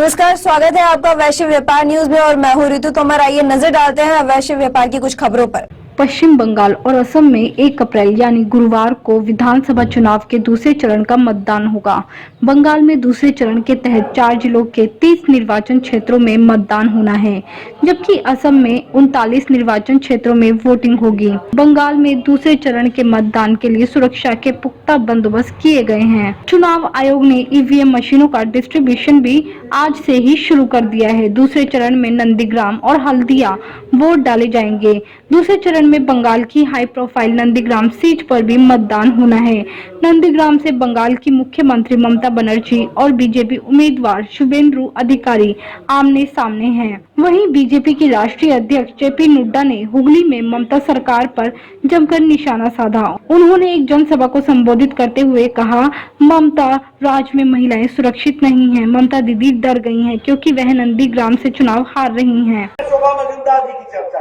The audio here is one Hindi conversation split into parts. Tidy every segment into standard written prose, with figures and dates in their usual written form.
नमस्कार, स्वागत है आपका वैश्विक व्यापार न्यूज में और मैं हूँ ऋतु तोमर। आइए नजर डालते हैं वैश्विक व्यापार की कुछ खबरों पर। पश्चिम बंगाल और असम में 1 अप्रैल यानी गुरुवार को विधानसभा चुनाव के दूसरे चरण का मतदान होगा। बंगाल में दूसरे चरण के तहत 4 जिलों के 30 निर्वाचन क्षेत्रों में मतदान होना है, जबकि असम में 39 निर्वाचन क्षेत्रों में वोटिंग होगी। बंगाल में दूसरे चरण के मतदान के लिए सुरक्षा के पुख्ता बंदोबस्त किए गए हैं। चुनाव आयोग ने ईवीएम मशीनों का डिस्ट्रीब्यूशन भी आज से ही शुरू कर दिया है। दूसरे चरण में नंदीग्राम और हल्दिया वोट डाले जाएंगे। दूसरे चरण में बंगाल की हाई प्रोफाइल नंदीग्राम सीट पर भी मतदान होना है। नंदीग्राम से बंगाल की मुख्यमंत्री ममता बनर्जी और बीजेपी उम्मीदवार शुभेंदु अधिकारी आमने सामने हैं। वहीं बीजेपी की राष्ट्रीय अध्यक्ष जेपी नड्डा ने हुगली में ममता सरकार पर जमकर निशाना साधा। उन्होंने एक जनसभा को संबोधित करते हुए कहा, ममता राज में महिलाएं सुरक्षित नहीं हैं। ममता दीदी डर गई हैं क्योंकि वह नंदीग्राम से चुनाव हार रही हैं। शोभा मजुमदार जी की चर्चा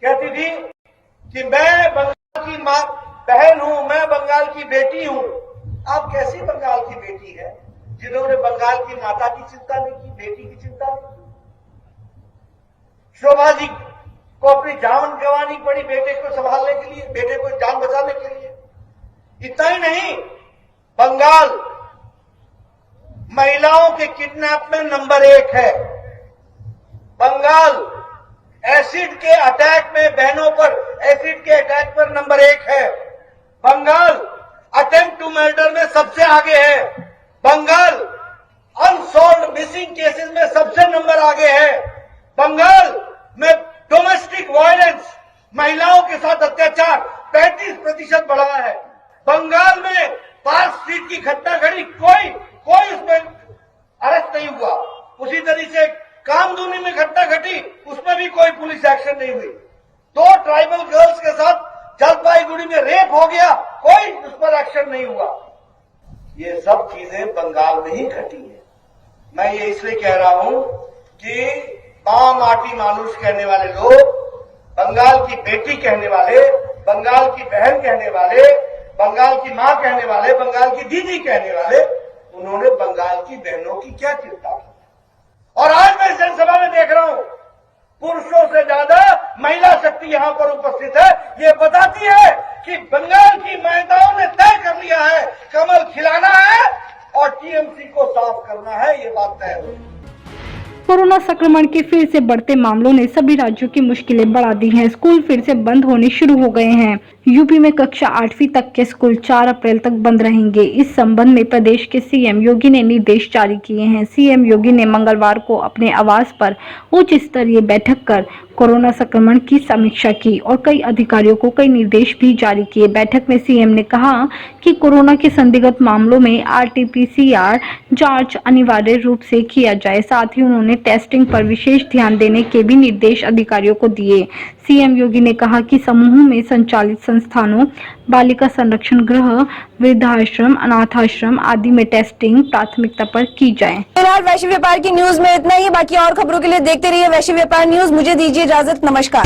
कहती थी कि मैं बंगाल की मां बहन हूं, मैं बंगाल की बेटी हूं। आप कैसी बंगाल की बेटी है जिन्होंने बंगाल की माता की चिंता नहीं की, बेटी की चिंता नहीं की? शोभा जी को अपनी जान गंवानी पड़ी बेटे को संभालने के लिए, बेटे को जान बचाने के लिए। इतना ही नहीं, बंगाल महिलाओं के किडनैप में नंबर 1 है। बंगाल एसिड के अटैक में, बहनों पर एसिड के अटैक पर नंबर 1 है। बंगाल अटेम्प्ट टू मर्डर में सबसे आगे है। बंगाल अनसॉल्व्ड मिसिंग केसेस में सबसे नंबर आगे है। बंगाल में डोमेस्टिक वायलेंस, महिलाओं के साथ अत्याचार 35% बढ़ा है। बंगाल में पार्क स्ट्रीट की घटना घड़ी, कोई उसमें अरेस्ट नहीं हुआ। उसी तरीके से कामदूनी में घटना घटी, उसमें भी कोई पुलिस एक्शन नहीं हुई। 2 ट्राइबल गर्ल्स के साथ जलपाईगुड़ी में रेप हो गया, कोई उस पर एक्शन नहीं हुआ। ये सब चीजें बंगाल में ही घटी है। मैं ये इसलिए कह रहा हूं कि मां माटी मानुष कहने वाले लोग, बंगाल की बेटी कहने वाले, बंगाल की बहन कहने वाले, बंगाल की मां कहने वाले, बंगाल की दीदी कहने वाले, उन्होंने बंगाल की बहनों की क्या चिंता की। और आज मैं इस जनसभा में देख रहा हूं, पुरुषों से ज्यादा महिला शक्ति यहां पर उपस्थित है। ये बताती है कि बंगाल की महिलाओं ने तय कर लिया है, कमल खिलाना है और टीएमसी को साफ करना है। ये बात तय हुई। कोरोना संक्रमण के फिर से बढ़ते मामलों ने सभी राज्यों की मुश्किलें बढ़ा दी हैं। स्कूल फिर से बंद होने शुरू हो गए हैं। यूपी में कक्षा 8वीं तक के स्कूल 4 अप्रैल तक बंद रहेंगे। इस संबंध में प्रदेश के सीएम योगी ने निर्देश जारी किए हैं। सीएम योगी ने मंगलवार को अपने आवास पर उच्च स्तरीय बैठक कर कोरोना संक्रमण की समीक्षा की और कई अधिकारियों को कई निर्देश भी जारी किए। बैठक में सीएम ने कहा कि कोरोना के संदिग्ध मामलों में RT-PCR जांच अनिवार्य रूप से किया जाए। साथ ही उन्होंने टेस्टिंग पर विशेष ध्यान देने के भी निर्देश अधिकारियों को दिए। सीएम योगी ने कहा कि समूह में संचालित संस्थानों, बालिका संरक्षण गृह, वृद्धाश्रम, अनाथाश्रम आदि में टेस्टिंग प्राथमिकता पर की जाए। फिलहाल वैश्विक व्यापार की न्यूज में इतना ही। बाकी और खबरों के लिए देखते रहिए वैश्विक व्यापार न्यूज। मुझे दीजिए इजाजत। नमस्कार।